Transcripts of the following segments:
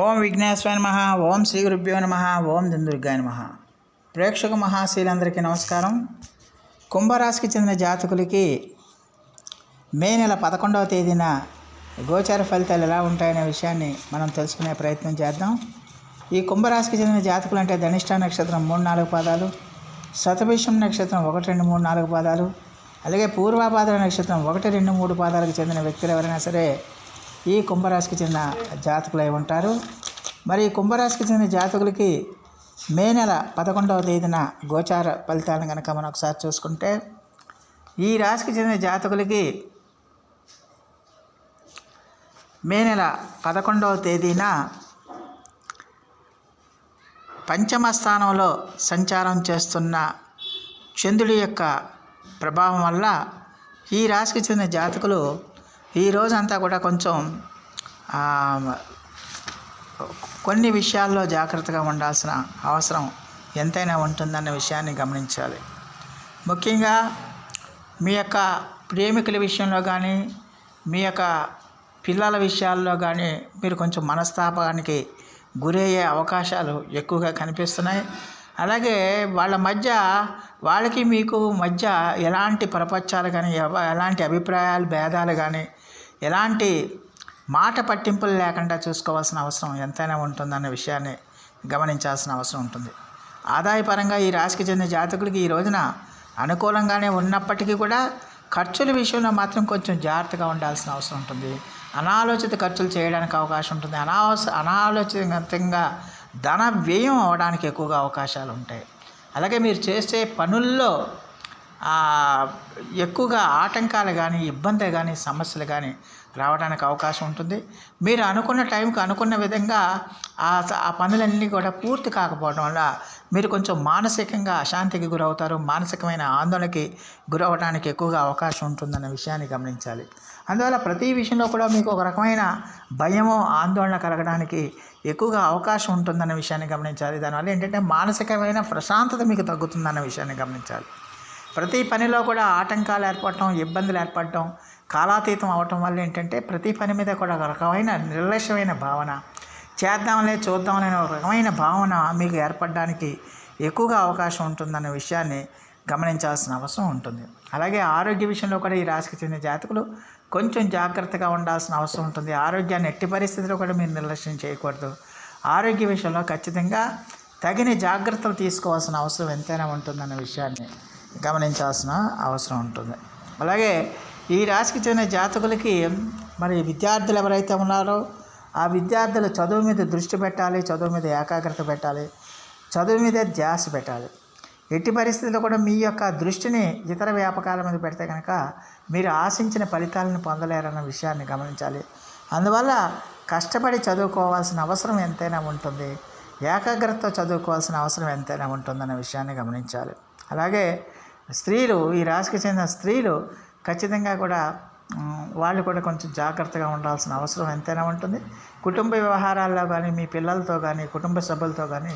ఓం విఘ్నేశ్వరాయ నమః. ఓం శ్రీ గురుభ్యో నమః. ఓం దుందుర్గాయ నమః. ప్రేక్షక మహాశీలందరికీ నమస్కారం. కుంభరాశికి చెందిన జాతకులకి మే నెల 11వ తేదీన గోచార ఫలితాలు ఎలా ఉంటాయనే విషయాన్ని మనం తెలుసుకునే ప్రయత్నం చేద్దాం. ఈ కుంభరాశికి చెందిన జాతకులు అంటే ధనిష్ట నక్షత్రం 3-4 పాదాలు, శతభిషం నక్షత్రం 1, 2, 3, 4 పాదాలు, అలాగే పూర్వభాద్ర నక్షత్రం 1, 2, 3 పాదాలకు చెందిన వ్యక్తులు ఎవరైనా సరే ఈ కుంభరాశికి చెందిన జాతకులై ఉంటారు. మరి ఈ కుంభరాశికి చెందిన జాతకులకి మే నెల 11వ తేదీన గోచార ఫలితాలను కనుక మనం ఒకసారి చూసుకుంటే, ఈ రాశికి చెందిన జాతకులకి మే నెల 11వ తేదీన పంచమ స్థానంలో సంచారం చేస్తున్న చంద్రుడి యొక్క ప్రభావం వల్ల ఈ రాశికి చెందిన జాతకులు ఈ రోజంతా కూడా కొంచెం కొన్ని విషయాల్లో జాగ్రత్తగా ఉండాల్సిన అవసరం ఎంతైనా ఉంటుందన్న విషయాన్ని గమనించాలి. ముఖ్యంగా మీ యొక్క ప్రేమికుల విషయంలో కానీ, మీ యొక్క పిల్లల విషయాల్లో కానీ మీరు కొంచెం మనస్తాపానికి గురయ్యే అవకాశాలు ఎక్కువగా కనిపిస్తున్నాయి. అలాగే వాళ్ళకి మీకు మధ్య ఎలాంటి ప్రపంచాలు కానీ, ఎలాంటి అభిప్రాయాలు భేదాలు కానీ, ఎలాంటి మాట పట్టింపులు లేకుండా చూసుకోవాల్సిన అవసరం ఎంతైనా ఉంటుందన్న విషయాన్ని గమనించాల్సిన అవసరం ఉంటుంది. ఆదాయపరంగా ఈ రాశికి చెందిన జాతకులకి ఈ రోజున అనుకూలంగానే ఉన్నప్పటికీ కూడా ఖర్చుల విషయంలో మాత్రం కొంచెం జాగ్రత్తగా ఉండాల్సిన అవసరం ఉంటుంది. అనాలోచిత ఖర్చులు చేయడానికి అవకాశం ఉంటుంది. అనాలోచితంగా ధన వ్యయం అవడానికి ఎక్కువగా అవకాశాలు ఉంటాయి. అలాగే మీరు చేసే పనుల్లో ఎక్కువగా ఆటంకాలు కానీ, ఇబ్బంది కానీ, సమస్యలు కానీ రావడానికి అవకాశం ఉంటుంది. మీరు అనుకున్న టైంకి అనుకున్న విధంగా ఆ పనులన్నీ కూడా పూర్తి కాకపోవడం వల్ల మీరు కొంచెం మానసికంగా అశాంతికి గురవుతారు. మానసికమైన ఆందోళనకి గురవడానికి ఎక్కువగా అవకాశం ఉంటుందన్న విషయాన్ని గమనించాలి. అందువల్ల ప్రతి విషయంలో కూడా మీకు ఒక రకమైన భయము, ఆందోళన కలగడానికి ఎక్కువగా అవకాశం ఉంటుందన్న విషయాన్ని గమనించాలి. దానివల్ల ఏంటంటే మానసికమైన ప్రశాంతత మీకు తగ్గుతుందన్న విషయాన్ని గమనించాలి. ప్రతి పనిలో కూడా ఆటంకాలు ఏర్పడటం, ఇబ్బందులు ఏర్పడటం, కాలాతీతం అవటం వల్ల ఏంటంటే ప్రతి పని మీద కూడా ఒక రకమైన నిర్లక్ష్యమైన భావన, చూద్దామనే ఒక రకమైన భావన మీకు ఏర్పడడానికి ఎక్కువగా అవకాశం ఉంటుందన్న విషయాన్ని గమనించాల్సిన అవసరం ఉంటుంది. అలాగే ఆరోగ్య విషయంలో కూడా ఈ రాశికి చెందిన జాతకులు కొంచెం జాగ్రత్తగా ఉండాల్సిన అవసరం ఉంటుంది. ఆరోగ్యాన్ని ఎట్టి పరిస్థితుల్లో కూడా మీరు నిర్లక్ష్యం చేయకూడదు. ఆరోగ్య విషయంలో ఖచ్చితంగా తగిన జాగ్రత్తలు తీసుకోవాల్సిన అవసరం ఎంతైనా ఉంటుందన్న విషయాన్ని గమనించాల్సిన అవసరం ఉంటుంది. అలాగే ఈ రాశికి చెందిన జాతకులకి మరి విద్యార్థులు ఎవరైతే ఉన్నారో ఆ విద్యార్థులు చదువు మీద దృష్టి పెట్టాలి, చదువు మీద ఏకాగ్రత పెట్టాలి, చదువు మీద ధ్యాస పెట్టాలి. ఎట్టి పరిస్థితుల్లో కూడా మీ యొక్క దృష్టిని ఇతర వ్యాపకాల మీద పెడితే కనుక మీరు ఆశించిన ఫలితాలను పొందలేరన్న విషయాన్ని గమనించాలి. అందువల్ల కష్టపడి చదువుకోవాల్సిన అవసరం ఎంతైనా ఉంటుంది. ఏకాగ్రతతో చదువుకోవాల్సిన అవసరం ఎంతైనా ఉంటుందన్న విషయాన్ని గమనించాలి. అలాగే స్త్రీలు, ఈ రాశికి చెందిన స్త్రీలు ఖచ్చితంగా కూడా వాళ్ళు కూడా కొంచెం జాగ్రత్తగా ఉండాల్సిన అవసరం ఎంతైనా ఉంటుంది. కుటుంబ వ్యవహారాల్లో కానీ, మీ పిల్లలతో కానీ, కుటుంబ సభ్యులతో కానీ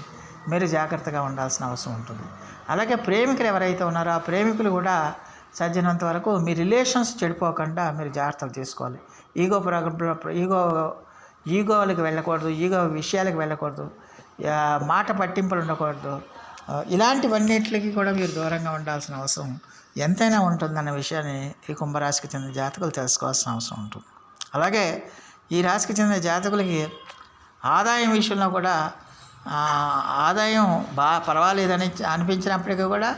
మీరు జాగ్రత్తగా ఉండాల్సిన అవసరం ఉంటుంది. అలాగే ప్రేమికులు ఎవరైతే ఉన్నారో ఆ ప్రేమికులు కూడా సాధ్యమైనంత వరకు మీ రిలేషన్స్ చెడిపోకుండా మీరు జాగ్రత్తలు తీసుకోవాలి. ఈగోలకు వెళ్ళకూడదు, ఈగో విషయాలకు వెళ్ళకూడదు, మాట పట్టింపులు ఉండకూడదు. ఇలాంటివన్నిటికి కూడా మీరు దూరంగా ఉండాల్సిన అవసరం ఎంతైనా ఉంటుందన్న విషయాన్ని ఈ కుంభరాశికి చెందిన జాతకులు తెలుసుకోవాల్సిన అవసరం ఉంటుంది. అలాగే ఈ రాశికి చెందిన జాతకులకి ఆదాయం విషయంలో కూడా ఆదాయం పర్వాలేదని అనిపించినప్పటికీ కూడా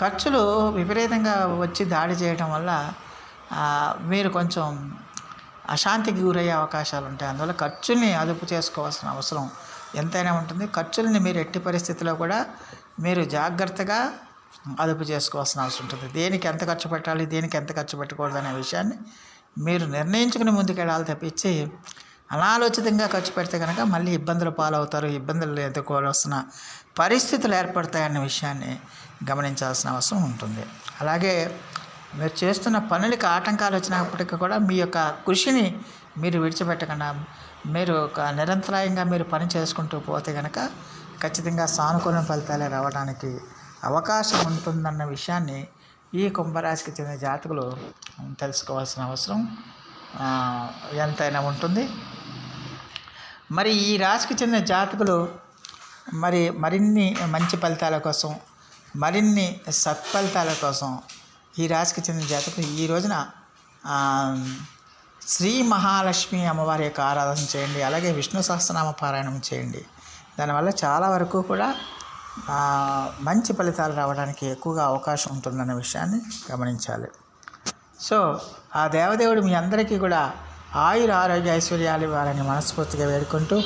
ఖర్చులు విపరీతంగా వచ్చి దాడి చేయడం వల్ల మీరు కొంచెం అశాంతికి గురయ్యే అవకాశాలు ఉంటాయి. అందువల్ల ఖర్చుల్ని అదుపు చేసుకోవాల్సిన అవసరం ఎంతైనా ఉంటుంది. ఖర్చుల్ని మీరు ఎట్టి పరిస్థితుల్లో కూడా మీరు జాగ్రత్తగా అదుపు చేసుకోవాల్సిన అవసరం ఉంటుంది. దేనికి ఎంత ఖర్చు పెట్టాలి, దేనికి ఎంత ఖర్చు పెట్టకూడదు అనే విషయాన్ని మీరు నిర్ణయించుకుని ముందుకెళ్ళాలి తప్పించి అనాలోచితంగా ఖర్చు పెడితే కనుక మళ్ళీ ఇబ్బందులు పాలవుతారు. ఇబ్బందులు ఎదుర్కోవాల్సిన పరిస్థితులు ఏర్పడతాయన్న విషయాన్ని గమనించాల్సిన అవసరం ఉంటుంది. అలాగే మీరు చేస్తున్న పనులకి ఆటంకాలు వచ్చినప్పటికీ కూడా మీ యొక్క కృషిని మీరు విడిచిపెట్టకుండా మీరు నిరంతరాయంగా మీరు పని చేసుకుంటూ పోతే కనుక ఖచ్చితంగా సానుకూల ఫలితాలే రావడానికి అవకాశం ఉంటుందన్న విషయాన్ని ఈ కుంభరాశికి చెందిన జాతకులు తెలుసుకోవాల్సిన అవసరం ఎంతైనా ఉంటుంది. మరి ఈ రాశికి చెందిన జాతకులు మరిన్ని మంచి ఫలితాల కోసం, మరిన్ని సత్ఫలితాల కోసం ఈ రాశికి చెందిన జాతకులు ఈ రోజున శ్రీ మహాలక్ష్మి అమ్మవారి యొక్క ఆరాధన చేయండి. అలాగే విష్ణు సహస్రనామ పారాయణం చేయండి. దానివల్ల చాలా వరకు కూడా మంచి ఫలితాలు రావడానికి ఎక్కువగా అవకాశం ఉంటుందన్న విషయాన్ని గమనించాలి. సో ఆ దేవదేవుడు మీ అందరికీ కూడా ఆయుర ఆరోగ్య ఐశ్వర్యాలు ఇవ్వాలని మనస్ఫూర్తిగా వేడుకుంటూ,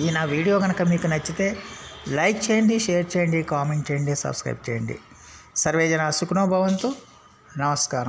ఈ నా వీడియో కనుక మీకు నచ్చితే లైక్ చేయండి, షేర్ చేయండి, కామెంట్ చేయండి, సబ్స్క్రైబ్ చేయండి. సర్వే జన సుఖినో భవంతు. నమస్కారం.